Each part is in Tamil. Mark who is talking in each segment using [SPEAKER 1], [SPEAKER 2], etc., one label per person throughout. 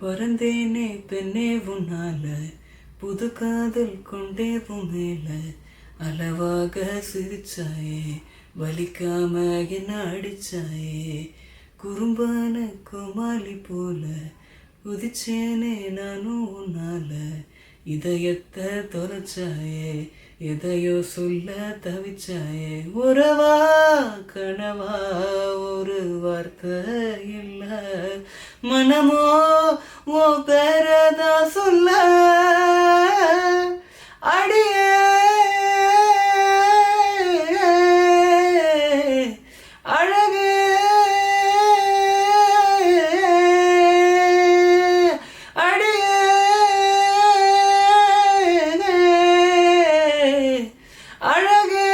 [SPEAKER 1] பறந்தேனே பெண்ணே உன்னால, புது காதல் கொண்டே மேல, அளவாக சிரிச்சாயே, வலிக்காம என்ன அடிச்சாயே, குறும்பான கோமாளி போல உதிச்சேனே நானும் உன்னால, இதயத்தை தொலைச்சாயே, எதையோ சொல்ல தவிச்சாயே, உறவா கனவா ஒரு வார்த்தை இல்ல, மனமோ ஓ பேரதா சொல்ல, அடியே அழகே அடியே அழகே.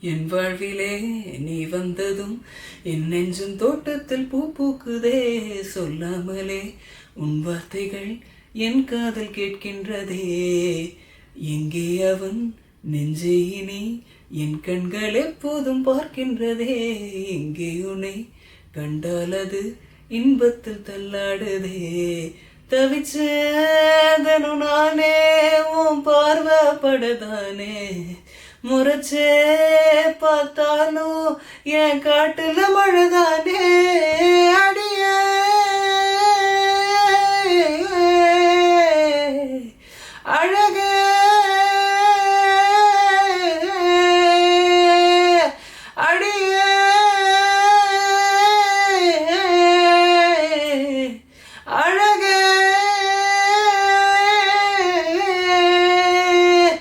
[SPEAKER 1] என் வாழ்விலே நீ வந்ததும் என் நெஞ்சும் தோட்டத்தில் பூ பூக்குதே, சொல்லாமலே உன் வார்த்தைகள் என் காதல் கேட்கின்றதே, எங்கே அவன் நெஞ்சை இனி என் கண்கள் எப்போதும் பார்க்கின்றதே, எங்கே உன்னை கண்டால் அது இன்பத்தில் தள்ளாடுதே, தவிச்சேதனும் நானே உன் பார்வைப்படதானே, முறைச்சே பார்த்தாலும் என் காட்டுல மழைதானே, அடி